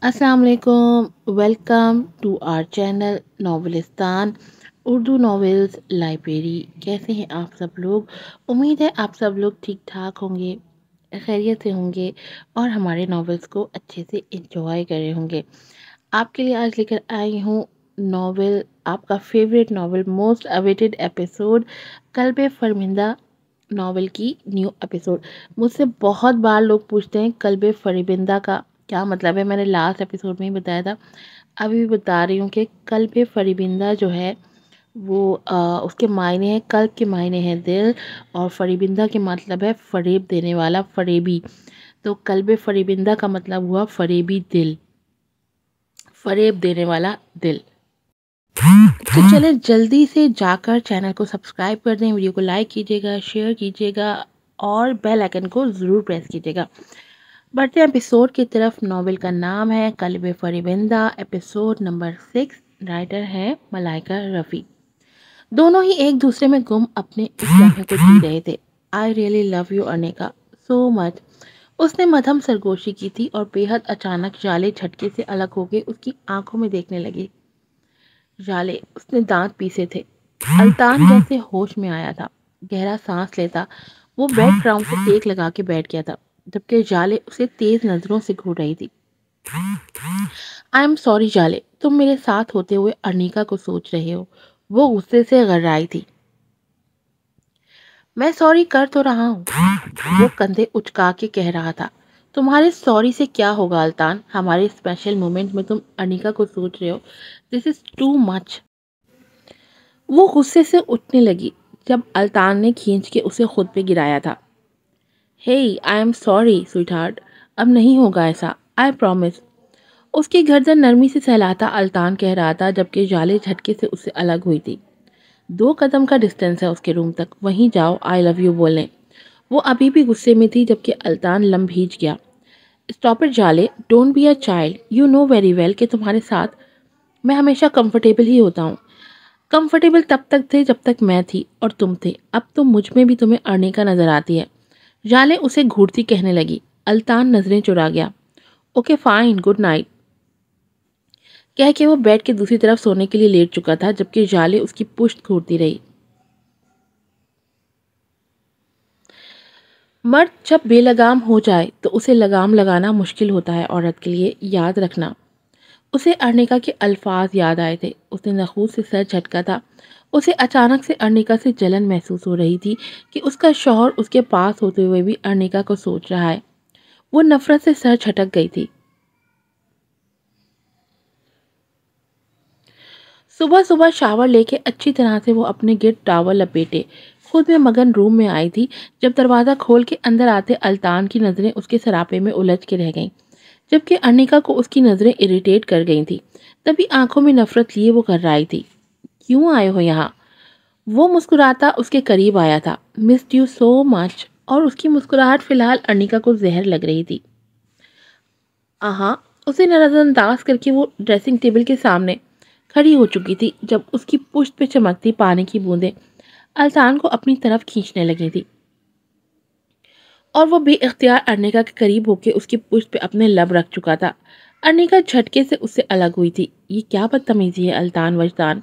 अस्सलाम वालेकुम। Welcome to our channel Novelistan Urdu novels library. कैसे हैं आप सब लोग? उम्मीद है आप सब लोग ठीक ठाक होंगे, खैरियत से होंगे और हमारे नॉवेल्स को अच्छे से एंजॉय कर रहे होंगे। आपके लिए आज लेकर आई हूँ नॉवेल, आपका favourite novel, most awaited episode, कल्ब फरमिंदा नॉवेल की न्यू एपिसोड। मुझसे बहुत बार लोग पूछते हैं कल्ब फरिबिंदा का क्या मतलब है। मैंने लास्ट एपिसोड में ही बताया था, अभी भी बता रही हूँ कि कल्ब फरिबिंदा जो है वो उसके मायने हैं, कल्ब के मायने हैं दिल, और फरिबिंदा के मतलब है फरेब देने वाला, फरेबी। तो कल्ब फरिबिंदा का मतलब हुआ फरेबी दिल, फरेब देने वाला दिल। तो चलें जल्दी से जाकर चैनल को सब्सक्राइब कर दें, वीडियो को लाइक कीजिएगा, शेयर कीजिएगा और बेल आइकन को ज़रूर प्रेस कीजिएगा। बढ़ते हैं एपिसोड की तरफ। नॉवेल का नाम है कल्ब फरिबिंदा, एपिसोड नंबर 6। राइटर है मलाइका रफ़ी। दोनों ही एक दूसरे में गुम अपने इस लम्हे को जी रहे थे। आई really love you Anika so much, उसने मध्यम सरगोशी की थी और बेहद अचानक जाले झटके से अलग होकर उसकी आंखों में देखने लगी। जाले, उसने दांत पीसे थे। अल्तान जैसे होश में आया था, गहरा सांस लेता वो बेड क्राउन से टेक लगा के बैठ गया था, जबकि जाले उसे तेज नजरों से घूर रही थी। आई एम सॉरी जाले, तुम मेरे साथ होते हुए अनिका को सोच रहे हो, वो गुस्से से गर्राई थी। मैं सॉरी कर तो रहा हूँ, वो कंधे उचका के कह रहा था। तुम्हारे सॉरी से क्या होगा अल्तान, हमारे स्पेशल मोमेंट में तुम अनिका को सोच रहे हो, दिस इज टू मच। वो गुस्से से उठने लगी जब अल्तान ने खींच के उसे खुद पे गिराया था। हे आई एम सॉरी स्वीटहार्ट, अब नहीं होगा ऐसा, आई प्रॉमिस। उसकी गर्दन नरमी से सहलाता अल्तान कह रहा था, जबकि जाले झटके से उससे अलग हुई थी। 2 कदम का डिस्टेंस है उसके रूम तक, वहीं जाओ आई लव यू बोलने। वो अभी भी गुस्से में थी जबकि अल्तान लम भीज गया। स्टॉप इट जाले, don't be a child, you know very well कि तुम्हारे साथ मैं हमेशा कंफर्टेबल ही होता हूँ। कंफर्टेबल तब तक थे जब तक मैं थी और तुम थे, अब तो मुझ में भी तुम्हें अनिका नजर आती है, जाले उसे घूरती कहने लगी। अल्तान नजरें चुरा गया। ओके फाइन, गुड नाइट कह के वो बेड के दूसरी तरफ सोने के लिए लेट चुका था, जबकि जाले उसकी पुश्त घूरती रही। मर्द जब बेलगाम हो जाए तो उसे लगाम लगाना मुश्किल होता है औरत के लिए, याद रखना। उसे अर्निका के अल्फाज याद आए थे। उसने नखूस से सर झटका था। उसे अचानक से अर्निका से जलन महसूस हो रही थी कि उसका शौहर उसके पास होते हुए भी अर्निका को सोच रहा है। वो नफरत से सर झटक गई थी। सुबह सुबह शावर लेके अच्छी तरह से वो अपने गिर्द टावल लपेटे खुद में मगन रूम में आई थी, जब दरवाज़ा खोल के अंदर आते अल्तान की नज़रें उसके सरापे में उलझ के रह गईं, जबकि अर्निका को उसकी नज़रें इरिटेट कर गई थी। तभी आंखों में नफरत लिए वो कर्राई थी। क्यों आए हो यहाँ? वो मुस्कुराता उसके करीब आया था। मिस्ड यू सो मच, और उसकी मुस्कुराहट फिलहाल अर्निका को जहर लग रही थी। आहा, उसे नजरअंदाज करके वो ड्रेसिंग टेबल के सामने खड़ी हो चुकी थी, जब उसकी पुश्त पे चमकती पानी की बूंदें अल्तान को अपनी तरफ खींचने लगी थी और वो बेइख्तियार अर्निका के करीब होकर उसकी पुश्त पे अपने लब रख चुका था। अर्निका झटके से उससे अलग हुई थी। ये क्या बदतमीजी है अल्तान वजदान,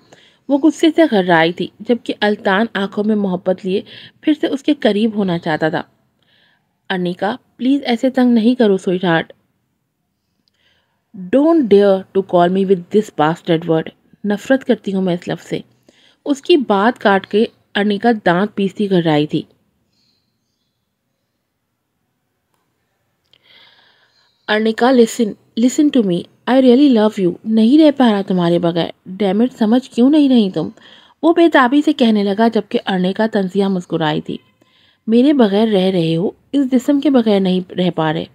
वो गुस्से से गर्राई थी, जबकि अल्तान आंखों में मोहब्बत लिए फिर से उसके करीब होना चाहता था। अर्निका प्लीज ऐसे तंग नहीं करो sweetheart, don't dare to call me with this bastard word, नफरत करती हूँ मैं इस लफ्ज़ से। उसकी बात काट के अर्निका दांत पीसती गर्राई थी। Arnika listen listen to me, I really love you, नहीं रह पा रहा तुम्हारे बगैर, डैम इट, समझ क्यों नहीं रही तुम? वो बेताबी से कहने लगा, जबकि अर्निका तंजिया मुस्कुराई थी। मेरे बगैर रह रहे हो, इस जिस्म के बगैर नहीं रह पा रहे।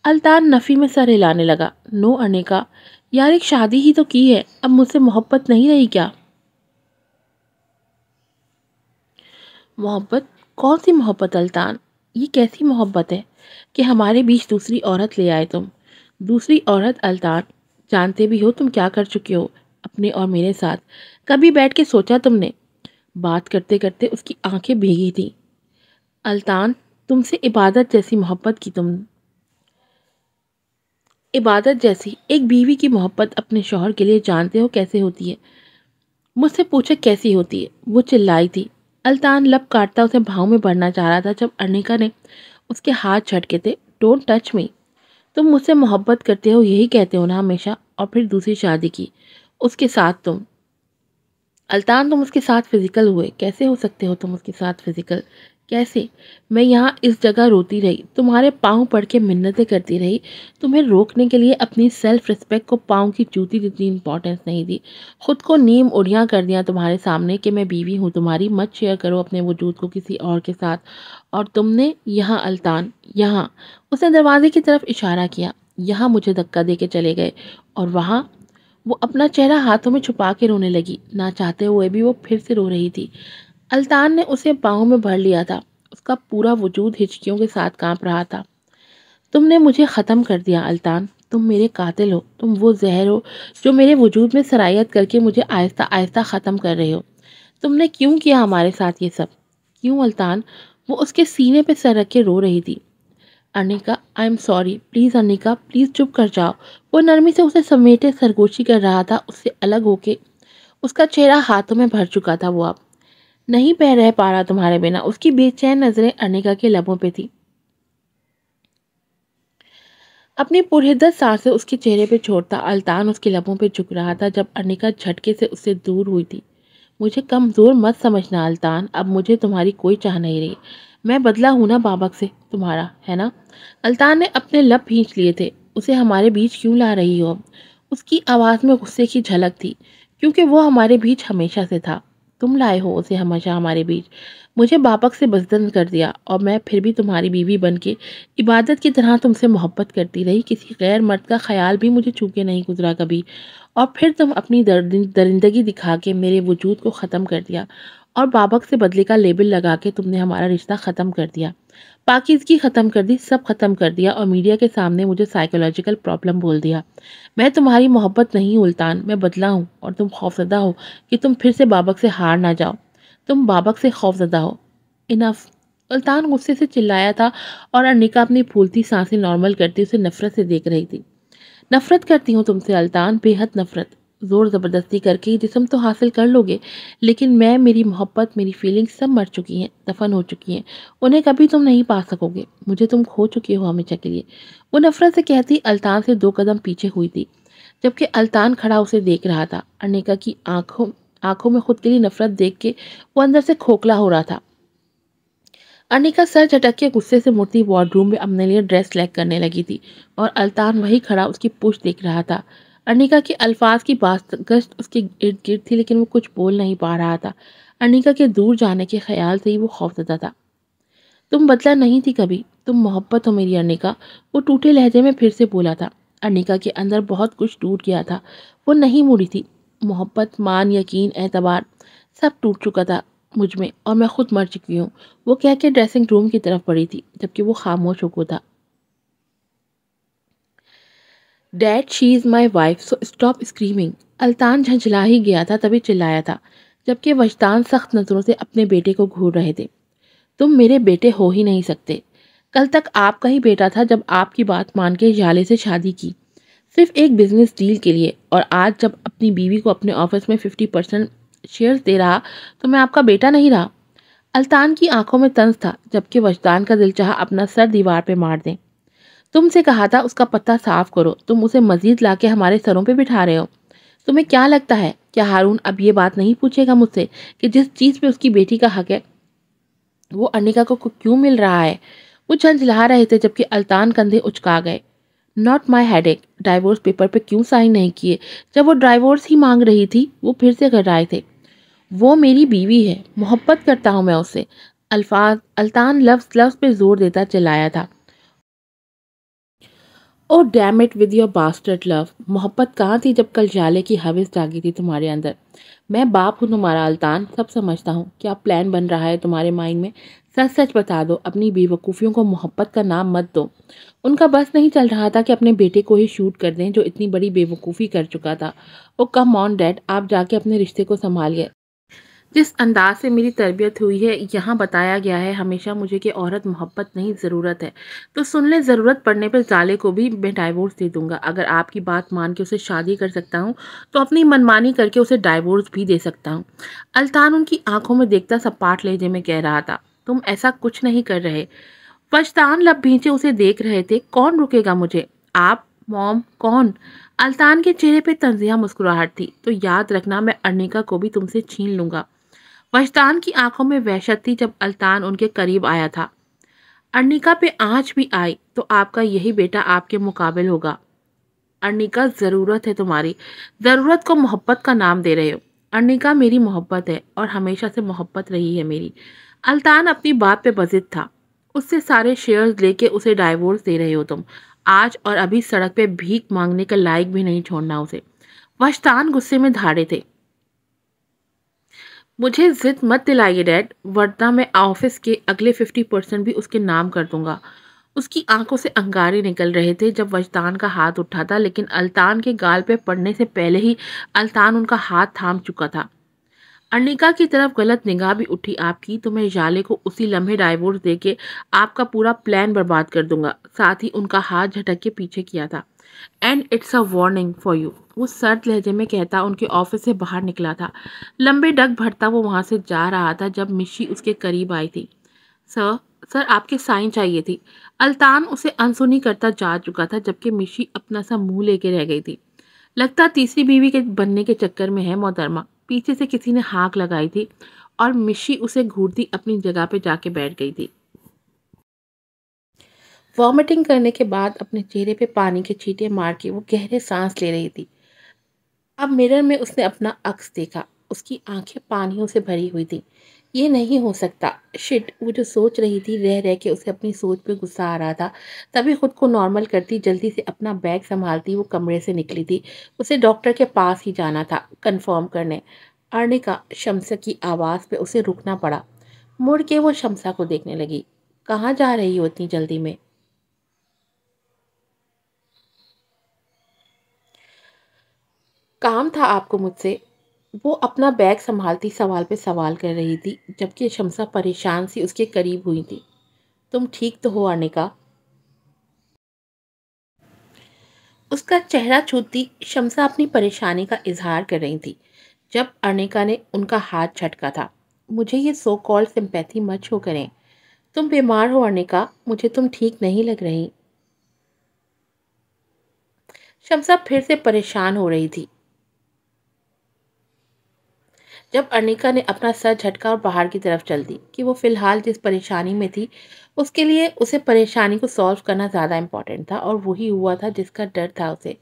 अल्तान नफ़ी में सर हिलाने लगा। नो अर्निका, यार एक शादी ही तो की है, अब मुझसे मोहब्बत नहीं रही क्या? मोहब्बत? कौन सी मोहब्बत अल्तान? ये कैसी मोहब्बत है कि हमारे बीच दूसरी औरत ले आए तुम? दूसरी औरत अल्तान, जानते भी हो तुम क्या कर चुके हो अपने और मेरे साथ? कभी बैठ के सोचा तुमने? बात करते करते उसकी आंखें भीगी थी। अल्तान, तुमसे इबादत जैसी मोहब्बत की तुम। عبادت جیسی ایک بیوی کی محبت اپنے شوہر کے لیے جانتے ہو کیسے ہوتی ہے؟ مجھ سے پوچھا کیسی ہوتی ہے؟ وہ چلائی تھی۔ الطان لب کاٹتا اسے بھاؤں میں بھرنا چاہ رہا تھا جب ارنیکا نے اس کے ہاتھ جھٹکے تھے۔ Don't touch me. تم مجھ سے محبت کرتے ہو، یہی کہتے ہو نا ہمیشہ، اور پھر دوسری شادی کی اس کے ساتھ تم۔ الطان تم اس کے ساتھ فزیکل ہوئے، کیسے ہو سکتے ہو تم اس کے ساتھ فزیکل؟ کیسے؟ میں یہاں اس جگہ روتی رہی، تمہارے پاؤں پڑھ کے منتیں کرتی رہی، تمہیں روکنے کے لیے اپنی سیلف ریسپیکٹ کو پاؤں کی جوتی جتنی امپورٹنس نہیں دی، خود کو نیم اڑیاں کر دیا تمہارے سامنے کہ میں بیوی ہوں تمہاری، مت شیئر کرو اپنے وجود کو کسی اور کے ساتھ۔ اور تم نے یہاں الطان، یہاں، اس نے دروازے کی طرف اشارہ کیا، یہاں مجھے دھکا دے کے چلے گئے، اور وہاں وہ اپنا چہرہ ہاتھوں میں چھپا کے رونے لگی، نہ چاہتے ہوئے بھی وہ پھر سے رو رہی تھی۔ الطان نے اسے باہوں میں بھر لیا تھا، اس کا پورا وجود ہچکیوں کے ساتھ کانپ رہا تھا۔ تم نے مجھے ختم کر دیا الطان، تم میرے قاتل ہو، تم وہ زہر ہو جو میرے وجود میں سرایت کر کے مجھے آہستہ آہستہ ختم کر رہے ہو۔ تم نے کیوں کیا ہمارے ساتھ یہ سب؟ کیوں الطان؟ وہ اس کے سینے پہ سر رکھ کے رو رہی تھی۔ Arnika, I am sorry, please Arnika, please چپ کر جاؤ۔ وہ نرمی سے اسے سمیٹے سرگوشی کر رہا تھا، اس سے الگ ہو کے اس کا چہرہ ہاتھوں میں بھر چکا تھا۔ وہ اب نہیں پہ رہ پا رہا تمہارے بنا۔ اس کی بے چین نظریں ارنیکا کے لبوں پہ تھی۔ اپنی پرہدت سانسیں اس کے چہرے پہ چھوڑتا الطان اس کے لبوں پہ جھک رہا تھا جب ارنیکا جھٹکے سے اس سے دور ہوئی تھی۔ مجھے کمزور مت سمجھنا الطان، اب مجھے تمہاری کوئی چاہ نہیں رہی۔ میں بدلا ہوں نا بابک سے، تمہارا ہے نا؟ الطان نے اپنے لب بھینچ لیے تھے۔ اسے ہمارے بیچ کیوں لا رہی ہو؟ اس کی آواز میں غصے کی جھلک تھی، کیونکہ وہ ہمارے بیچ ہمیشہ سے تھا۔ تم لائے ہو اسے ہمیشہ ہمارے بیچ۔ مجھے بابک سے بزدل کر دیا، اور میں پھر بھی تمہاری بیوی بن کے عبادت کی طرح تم سے محبت کرتی رہی، کسی غیر مرد کا خیال بھی مجھے چھو کے نہیں گزرا کبھی۔ اور پھر تم اپنی درندگی دکھا کے میرے وجود کو ختم کر دیا، اور بابک سے بدلے کا لیبل لگا کے تم نے ہمارا رشتہ ختم کر دیا، پاکیزگی ختم کر دی، سب ختم کر دیا، اور میڈیا کے سامنے مجھے سائیکولوجیکل پرابلم بول دیا۔ میں تمہاری محبت نہیں الطان، میں بدلا ہوں، اور تم خوفزدہ ہو کہ تم پھر سے بابک سے ہار نہ جاؤ۔ تم بابک سے خوفزدہ ہو۔ انف۔ الطان غصے سے چلایا تھا، اور ارنیکا اپنی پھولتی سانسیں نارمل کرتی اسے نفرت سے دیکھ رہی تھی۔ نفرت کرتی ہوں تم سے الطان، بے حد نفرت۔ زور زبردستی کر کے جسم تو حاصل کر لو گے، لیکن میں، میری محبت، میری فیلنگ سب مر چکی ہیں، دفن ہو چکی ہیں، انہیں کبھی تم نہیں پا سکو گے، مجھے تم کھو چکے ہو ہمیشہ کے لیے۔ وہ نفرت سے کہتی الطان سے 2 قدم پیچھے ہوئی تھی، جبکہ الطان کھڑا اسے دیکھ رہا تھا۔ ارنیکا کی آنکھوں میں خود کے لیے نفرت دیکھ کے وہ اندر سے کھوکھلا ہو رہا تھا۔ ارنیکا سر جھٹک کے غصے سے مڑتی وارڈ روم میں اپنے لیے ڈریس سلیکٹ کرنے لگی تھی، اور الطان وہی کھڑا اس کی پشت دیکھ رہا تھا۔ ارنیکا کے الفاظ کی بازگشت اس کے ارد گرد تھی، لیکن وہ کچھ بول نہیں پا رہا تھا۔ ارنیکا کے دور جانے کے خیال سے ہی وہ خوفزدہ تھا۔ تم بدلا نہیں تھی کبھی، تم محبت ہو میری ارنیکا، وہ ٹوٹے لہجے میں پھر سے بولا تھا۔ ارنیکا کے اندر بہت کچھ ٹوٹ گیا تھا، وہ نہیں مڑی تھی۔ محبت، مان، یقین، اعتبار، سب ٹوٹ چکا تھا مجھ میں، اور میں خود مر چکی ہوں، وہ کہہ کے ڈریسنگ روم کی طرف بڑھی تھی، جبکہ وہ خاموش ہو کو تھا۔ Dad, she is my wife, so stop screaming. Altan جھنجھلا ہی گیا تھا تبھی چلایا تھا، جبکہ وجدان سخت نظروں سے اپنے بیٹے کو گھور رہے تھے۔ تم میرے بیٹے ہو ہی نہیں سکتے۔ کل تک آپ کا ہی بیٹا تھا جب آپ کی بات مان کے جالے سے شادی کی، صرف ایک بزنس ڈیل کے لیے، اور آج جب اپنی بیوی کو اپنے آفس میں 50% شیئرز دے رہا تو میں آپ کا بیٹا نہیں رہا۔ الطان کی آنکھوں میں طنز تھا، جبکہ وجدان کا دل چاہا اپنا سر دیوار پہ مار دیں۔ تم سے کہا تھا اس کا پتہ صاف کرو، تم اسے مزید لا کے ہمارے سروں پہ بٹھا رہے ہو۔ تمہیں کیا لگتا ہے، کیا ہارون اب یہ بات نہیں پوچھے گا مجھ سے کہ جس چیز پہ اس کی بیٹی کا حق ہے وہ ارنیکا کو کیوں مل رہا ہے؟ وہ جھنجھلا رہے تھے، جبکہ الطان کندھے اچکا گئے۔ ناٹ مائی ہیڈ ایک، ڈائیورس پیپر پہ کیوں سائن نہیں کیے؟ جب وہ ڈائیورس ہی مانگ رہی تھی، وہ پھر سے کر رہے تھے۔ وہ میری بیوی ہے، محبت کرتا ہوں میں اس سے۔ الطان لفظ پہ زور دیتا چلایا تھا۔ Oh damn it with your bastard love, محبت کہاں تھی جب کل جالے کی حوث جاگی تھی تمہارے اندر؟ میں باپ ہوں تمہارا الطان، سب سمجھتا ہوں، کیا پلان بن رہا ہے تمہارے مائنڈ میں؟ سچ سچ بتا دو، اپنی بے وقوفیوں کو محبت کا نام مت دو۔ ان کا بس نہیں چل رہا تھا کہ اپنے بیٹے کو ہی شوٹ کر دیں جو اتنی بڑی بے وقوفی کر چکا تھا۔ او کم آن ڈیڈ، آپ جا کے اپنے رشتے کو سنبھالیے۔ جس انداز سے میری تربیت ہوئی ہے یہاں بتایا گیا ہے ہمیشہ مجھے کہ عورت محبت نہیں ضرورت ہے، تو سن لیں ضرورت پڑنے پہ زالے کو بھی میں ڈائیورس دے دوں گا۔ اگر آپ کی بات مان کے اسے شادی کر سکتا ہوں تو اپنی منمانی کر کے اسے ڈائیورس بھی دے سکتا ہوں۔ الطان ان کی آنکھوں میں دیکھتا سپاٹ لہجے میں کہہ رہا تھا، تم ایسا کچھ نہیں کر رہے۔ وجدان لب بھینچے اسے دیکھ رہے تھے، کون رکے گا مجھے؟ آپ، موم، کون؟ الطان کے چہرے پہ تنزیہ مسکراہٹ تھی، تو یاد رکھنا میں ارنیکا کو بھی تم سے چھین لوں گا۔ وجدان کی آنکھوں میں وحشت تھی جب الطان ان کے قریب آیا تھا۔ ارنیکا پہ آنچ بھی آئی تو آپ کا یہی بیٹا آپ کے مقابل ہوگا۔ ارنیکا ضرورت ہے تمہاری، ضرورت کو محبت کا نام دے رہے ہو۔ ارنیکا میری محبت ہے اور ہمیشہ سے محبت رہی ہے میری۔ الطان اپنی بات پہ بضد تھا، اس سے سارے شیئرز لے کے اسے ڈائیورس دے رہے ہو تم، آج اور ابھی سڑک پہ بھیک مانگنے کا لائق بھی نہیں چھوڑنا اسے۔ وجدان غصے میں دھاڑے تھے، مجھے ضد مت دلائیے ڈیڈ، ورنہ میں آفس کے اگلے 50% بھی اس کے نام کر دوں گا۔ اس کی آنکھوں سے انگارے نکل رہے تھے جب وجدان کا ہاتھ اٹھا تھا، لیکن الطان کے گال پہ پڑنے سے پہلے ہی الطان ان کا ہاتھ تھام چکا تھا۔ ارنیکا کی طرف غلط نگاہ بھی اٹھی آپ کی تو میں ژالے کو اسی لمحے ڈائیورس دے کے آپ کا پورا پلان برباد کر دوں گا۔ ساتھ ہی ان کا ہاتھ جھٹک کے پیچھے کیا تھا۔ And it's a warning for you, وہ سرد لہجے میں کہتا ان کے آفس سے باہر نکلا تھا۔ لمبے ڈگ بھرتا وہ وہاں سے جا رہا تھا جب مشی اس کے قریب آئی تھی۔ سر، سر آپ کے سائن چاہیے تھی۔ الطان اسے انسنی کرتا جا چکا تھا جبکہ مشی اپنا سا منہ لے کے رہ گئی تھی۔ لگتا تیسری بیوی کے بننے کے چکر میں ہے محترمہ، پیچھے سے کسی نے ہانک لگائی تھی اور مشی اسے گھورتی اپنی جگہ پہ جا کے بیٹھ گئی تھی۔ وامٹنگ کرنے کے بعد اپنے چہرے پہ پانی کے چھینٹے مار کے وہ گہرے سانس لے رہی تھی۔ اب مرر میں اس نے اپنا عکس دیکھا، اس کی آنکھیں پانیوں سے بھری ہوئی تھی۔ یہ نہیں ہو سکتا، شٹ، وہ جو سوچ رہی تھی رہ رہ کے اسے اپنی سوچ پہ غصہ آ رہا تھا۔ تبھی خود کو نارمل کرتی جلدی سے اپنا بیگ سنبھالتی وہ کمرے سے نکلی تھی۔ اسے ڈاکٹر کے پاس ہی جانا تھا کنفرم کرنے۔ ارنیکا، شمسا کی آواز پہ اسے رکنا پڑا۔ مڑ کے وہ شمسا کو دیکھنے لگی۔ کہاں جا رہی ہو اتنی جلدی میں؟ کام تھا آپ کو مجھ سے؟ وہ اپنا بیگ سنبھالتی سوال پہ سوال کر رہی تھی جبکہ شمسا پریشان سی اس کے قریب ہوئی تھی۔ تم ٹھیک تو ہو ارنیکا؟ اس کا چہرہ چھوتی شمسا اپنی پریشانی کا اظہار کر رہی تھی جب ارنیکا نے ان کا ہاتھ جھٹکا تھا۔ مجھے یہ سو کال سمپیتھی مت شو کریں، تم بیمار ہو ارنیکا، مجھے تم ٹھیک نہیں لگ رہی۔ شمسا پھر سے پریشان ہو رہی تھی جب ارنیکا نے اپنا سر جھٹکا اور باہر کی طرف چل دی کہ وہ فی الحال جس پریشانی میں تھی اس کے لیے اسے پریشانی کو سالو کرنا زیادہ امپورٹنٹ تھا، اور وہی ہوا تھا جس کا ڈر تھا اسے۔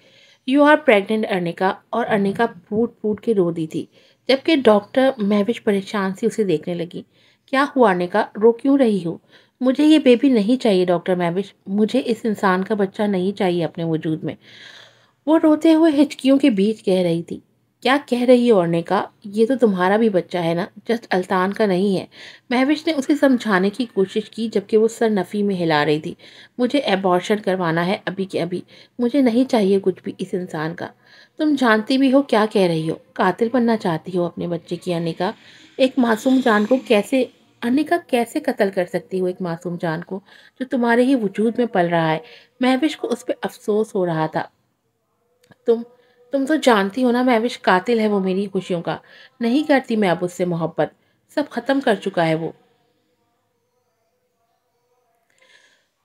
یو آر پریگننٹ ارنیکا، اور ارنیکا پھوٹ پھوٹ کے رو دی تھی جبکہ ڈاکٹر مہوش پریشان سی اسے دیکھنے لگی۔ کیا ہوا ارنیکا، رو کیوں رہی ہو؟ مجھے یہ بیبی نہیں چاہیے ڈاکٹر مہوش، مجھے اس انسان کا بچہ نہیں چاہیے اپنے وجود میں، وہ روتے ہوئے ہچکیوں کے بیچ کہہ رہی تھی۔ کیا کہہ رہی ہو ارنیکا، یہ تو تمہارا بھی بچہ ہے نا، جسٹ الطان کا نہیں ہے۔ مہوش نے اسے سمجھانے کی کوشش کی جبکہ وہ سر نفی میں ہلا رہی تھی۔ مجھے ایبارشن کروانا ہے ابھی کے ابھی، مجھے نہیں چاہیے کچھ بھی اس انسان کا۔ تم جانتی بھی ہو کیا کہہ رہی ہو، قاتل بننا چاہتی ہو اپنے بچے کی ارنیکا۔ ایک معصوم جان کو کیسے ارنیکا کیسے قتل کر سکتی ہو ایک معصوم جان کو جو تمہارے ہی وجود میں پل رہا ہے؟ مہوش کو اس پہ افسوس ہو رہا تھا۔ تم تم تو جانتی ہو نا مہوش قاتل ہے وہ میری خوشیوں کا، نہیں کرتی میں اب اس سے محبت، سب ختم کر چکا ہے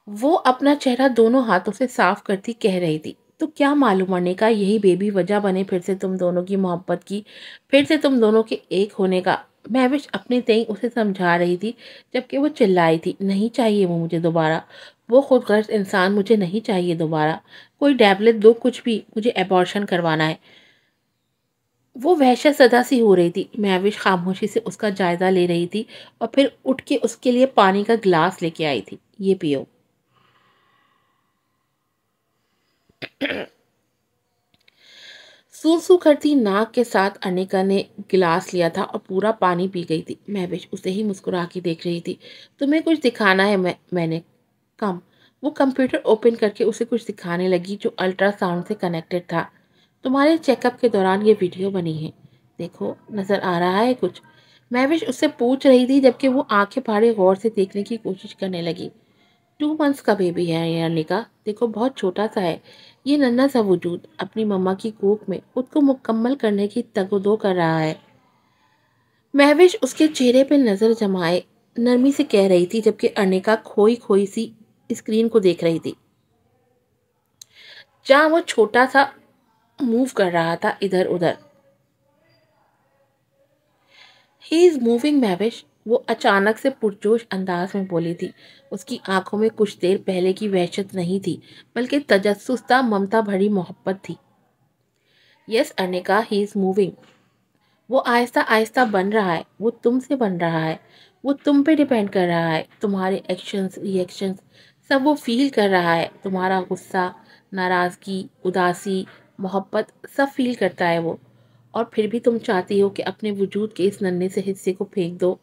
وہ اپنا چہرہ دونوں ہاتھوں سے صاف کرتی کہہ رہی تھی۔ تو کیا معلوم ارنیکا، یہی بیبی وجہ بنے پھر سے تم دونوں کی محبت کی، پھر سے تم دونوں کے ایک ہونے کا۔ مہوش اپنی تئیں اسے سمجھا رہی تھی جبکہ وہ چلائی تھی، نہیں چاہیے وہ مجھے دوبارہ، وہ خود غرض انسان مجھے نہیں چاہیے دوبارہ، کوئی ٹیبلٹ دو کچھ بھی، مجھے ایبارشن کروانا ہے۔ وہ وحشت زدہ سی ہو رہی تھی۔ مہوش خاموشی سے اس کا جائزہ لے رہی تھی اور پھر اٹھ کے اس کے لیے پانی کا گلاس لے کے آئی تھی۔ یہ پیو۔ سو سو کرتی ناک کے ساتھ ارنیکا نے گلاس لیا تھا اور پورا پانی پی گئی تھی۔ مہوش اسے ہی مسکرا کے دیکھ رہی تھی۔ تمہیں کچھ دکھانا ہے؟ میں نے کم وہ کمپیوٹر اوپن کر کے اسے کچھ دکھانے لگی جو الٹرا ساؤنڈ سے کنیکٹڈ تھا۔ تمہارے چیک اپ کے دوران یہ ویڈیو بنی ہے، دیکھو نظر آ رہا ہے کچھ؟ महविश उससे पूछ रही थी जबकि वो आंखें फाड़े गौर से देखने की कोशिश करने लगी। 2 मंथ्स का बेबी है ये अनिका, देखो बहुत छोटा सा है। ये नन्हा सा वजूद अपनी मम्मा की कोख में खुद को मुकम्मल करने की तगदो कर रहा है। महविश उसके चेहरे पे नजर जमाए नरमी से कह रही थी जबकि अनिका खोई खोई सी स्क्रीन को देख रही थी जहां वो छोटा सा मूव कर रहा था इधर उधर। ही इज मूविंग महविश, वो अचानक से पुरजोश अंदाज में बोली थी। उसकी आंखों में कुछ देर पहले की वहशत नहीं थी बल्कि तजस्सुस्ता ममता भरी मोहब्बत थी। Yes Anika, he is moving. वो आहिस्ता आहिस्ता बन रहा है, वो तुमसे बन रहा है, वो तुम पे डिपेंड कर रहा है। तुम्हारे एक्शंस रिएक्शंस सब वो फील कर रहा है। तुम्हारा गुस्सा, नाराज़गी, उदासी, मोहब्बत सब फील करता है वो। और फिर भी तुम चाहती हो कि अपने वजूद के इस नन्हे से हिस्से को फेंक दो।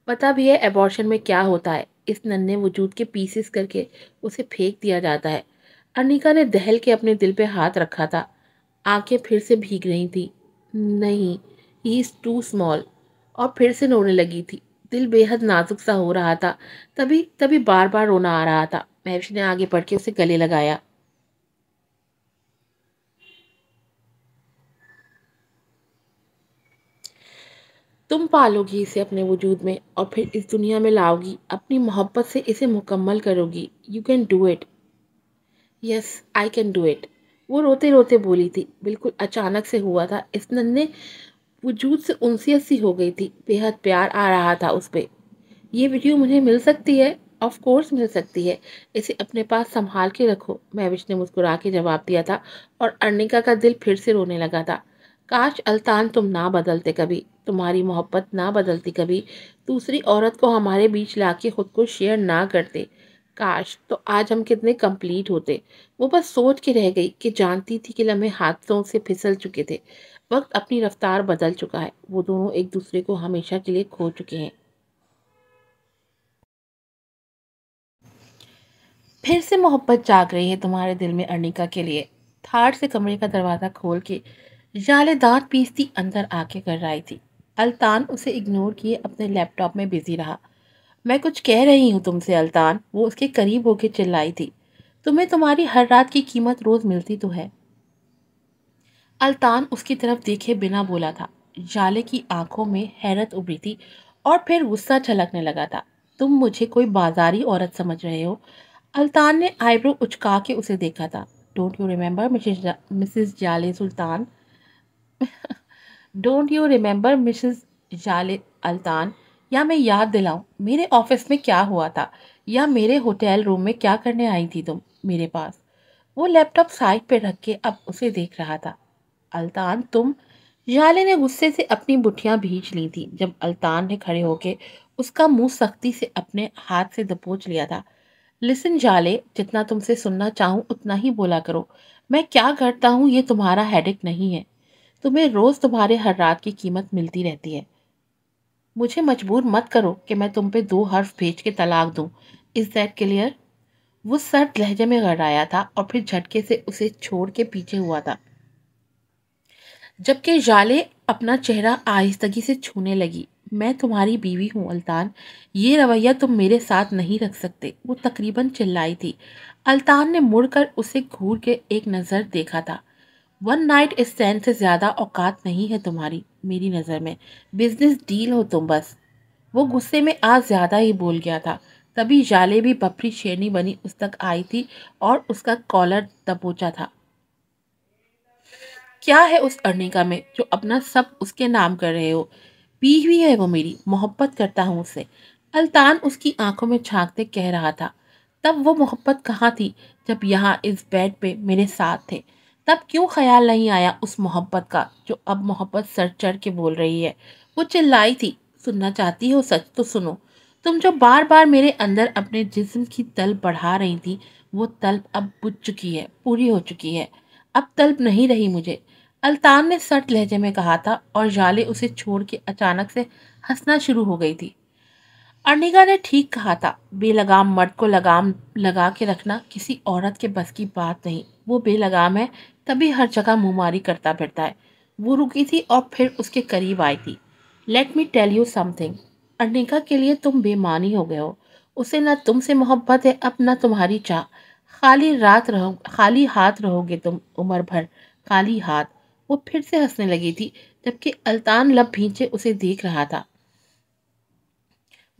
पता भी है एबॉर्शन में क्या होता है, इस नन्हे वजूद के पीसेस करके उसे फेंक दिया जाता है। अनिका ने दहल के अपने दिल पे हाथ रखा था। आंखें फिर से भीग रही थी। नहीं, ही इज टू स्मॉल। और फिर से रोने लगी थी। दिल बेहद नाजुक सा हो रहा था। तभी तभी बार बार रोना आ रहा था। महविश ने आगे बढ़ के उसे गले लगाया। तुम पालोगी इसे अपने वजूद में और फिर इस दुनिया में लाओगी, अपनी मोहब्बत से इसे मुकम्मल करोगी। You can do it. Yes I can do it. वो रोते रोते बोली थी। बिल्कुल अचानक से हुआ था। इस नन्हे वजूद से उनसीयत सी हो गई थी। बेहद प्यार आ रहा था उस पे। ये वीडियो मुझे मिल सकती है? ऑफ कोर्स मिल सकती है। इसे अपने पास संभाल के रखो, महविश ने मुस्कुरा के जवाब दिया था। और अर्निका का दिल फिर से रोने लगा था। काश अल्तान तुम ना बदलते कभी, तुम्हारी मोहब्बत ना बदलती कभी, दूसरी औरत को हमारे बीच लाके खुद को शेयर ना करते। काश तो आज हम कितने कंप्लीट होते। वो बस सोच के रह गई कि जानती थी कि लम्हे हाथों से फिसल चुके थे। वक्त अपनी रफ्तार बदल चुका है। वो दोनों एक दूसरे को हमेशा के लिए खो चुके हैं। फिर से मोहब्बत जाग रही है तुम्हारे दिल में अर्निका के लिए। थार से कमरे का दरवाज़ा खोल के जाले दांत पीसती अंदर आके कर रही थी। अल्तान उसे इग्नोर किए अपने लैपटॉप में बिजी रहा। मैं कुछ कह रही हूँ तुमसे अल्तान, वो उसके करीब होके चिल्लाई थी। तुम्हें तुम्हारी हर रात की कीमत रोज मिलती तो है। अल्तान उसकी तरफ देखे बिना बोला था। जाले की आंखों में हैरत उभरी थी और फिर गुस्सा छलकने लगा था। तुम मुझे कोई बाजारी औरत समझ रहे हो? अल्तान ने आईब्रो उचका के उसे देखा था। डोंट यू रिमेंबर मिसेस जाले सुल्तान? डोंट यू रिमेंबर मिसेस जाले अल्तान? या मैं याद दिलाऊं मेरे ऑफिस में क्या हुआ था, या मेरे होटल रूम में क्या करने आई थी तुम मेरे पास? वो लैपटॉप साइड पे रख के अब उसे देख रहा था। अल्तान तुम। जाले ने गुस्से से अपनी बुठियां भींच ली थी जब अल्तान ने खड़े होके उसका मुंह सख्ती से अपने हाथ से दबोच लिया था। लिसन जाले, जितना तुमसे सुनना चाहूँ उतना ही बोला करो। मैं क्या करता हूँ ये तुम्हारा हेडेक नहीं है। तुम्हें रोज तुम्हारे हर रात की कीमत मिलती रहती है। मुझे मजबूर मत करो कि मैं तुम पे 2 हर्फ भेज के तलाक दूं। Is that clear? वो सर्द लहजे में गड़ाया था और फिर झटके से उसे छोड़ के पीछे हुआ था जबकि जाले अपना चेहरा आहिस्तगी से छूने लगी। मैं तुम्हारी बीवी हूँ अल्तान, ये रवैया तुम मेरे साथ नहीं रख सकते, वो तकरीबन चिल्लाई थी। अल्तान ने मुड़कर उसे घूर के एक नज़र देखा था। 1 नाइट स्टैंड से ज़्यादा औकात नहीं है तुम्हारी मेरी नज़र में। बिजनेस डील हो तुम बस। वो गुस्से में आज ज़्यादा ही बोल गया था। तभी जाले भी बपरी शेरनी बनी उस तक आई थी और उसका कॉलर दबोचा था। क्या है उस अर्निका में जो अपना सब उसके नाम कर रहे हो? बीवी है वो मेरी, मोहब्बत करता हूँ उससे। अल्तान उसकी आंखों में झांकते कह रहा था। तब वो मोहब्बत कहाँ थी जब यहाँ इस बेड पे मेरे साथ थे? तब क्यों ख्याल नहीं आया उस मोहब्बत का जो अब मोहब्बत सर चढ़ के बोल रही है? वो चिल्लाई थी। सुनना चाहती हो सच तो सुनो। तुम जो बार बार मेरे अंदर अपने जिस्म की तलब बढ़ा रही थी, वो तलब अब बुझ चुकी है, पूरी हो चुकी है। अब तलब नहीं रही मुझे। अल्तान ने सख्त लहजे में कहा था और जाले उसे छोड़ के अचानक से हंसना शुरू हो गई थी। अर्निका ने ठीक कहा था, बेलगाम मर्द को लगाम लगा के रखना किसी औरत के बस की बात नहीं। वो बेलगाम है तभी हर जगह मुंहमारी करता फिरता है। वो रुकी थी और फिर उसके करीब आई थी। Let me tell you something, Arnika के लिए तुम बेमानी हो गए हो। उसे ना तुमसे मोहब्बत है, अब ना तुम्हारी चाह। खाली हाथ रहोगे तुम उम्र भर, खाली हाथ। वो फिर से हंसने लगी थी, जबकि अल्तान लब भींचे उसे देख रहा था।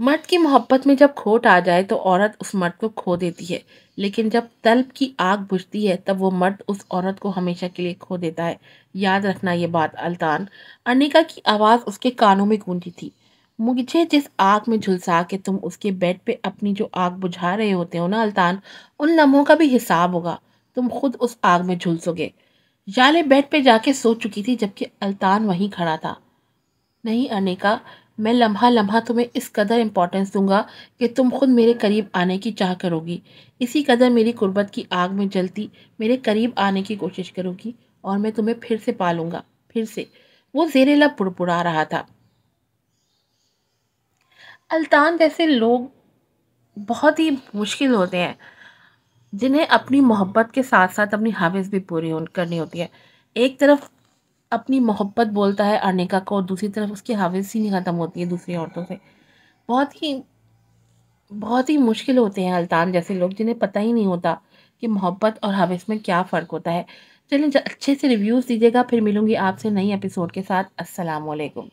मर्द की मोहब्बत में जब खोट आ जाए तो औरत उस मर्द को खो देती है, लेकिन जब तलब की आग बुझती है तब वो मर्द उस औरत को हमेशा के लिए खो देता है। याद रखना ये बात अल्तान। अनिका की आवाज़ उसके कानों में गूंजी थी। मुझे जिस आग में झुलसा के तुम उसके बेड पे अपनी जो आग बुझा रहे होते हो ना अल्तान, उन लम्हों का भी हिसाब होगा। तुम खुद उस आग में झुलसोगे। जाले बेड पे जाके सो चुकी थी, जबकि अल्तान वहीं खड़ा था। नहीं अनिका, मैं लम्हा लम्हा तुम्हें इस कदर इम्पोर्टेंस दूंगा कि तुम खुद मेरे करीब आने की चाह करोगी। इसी कदर मेरी कुर्बत की आग में जलती मेरे करीब आने की कोशिश करोगी, और मैं तुम्हें फिर से पालूंगा, फिर से। वो जेरे लब पुड़पुड़ा रहा था। अल्तान जैसे लोग बहुत ही मुश्किल होते हैं, जिन्हें अपनी मोहब्बत के साथ साथ अपनी हॉबीज भी करनी होती है। एक तरफ अपनी मोहब्बत बोलता है अनिका को, और दूसरी तरफ उसकी हॉबीज ही नहीं खत्म होती है दूसरी औरतों से। बहुत ही बहुत ही मुश्किल होते हैं अल्तान जैसे लोग, जिन्हें पता ही नहीं होता कि मोहब्बत और हवस में क्या फ़र्क होता है। चलिए अच्छे से रिव्यूज़ दीजिएगा, फिर मिलूंगी आपसे नई एपिसोड के साथ। अस्सलाम वालेकुम।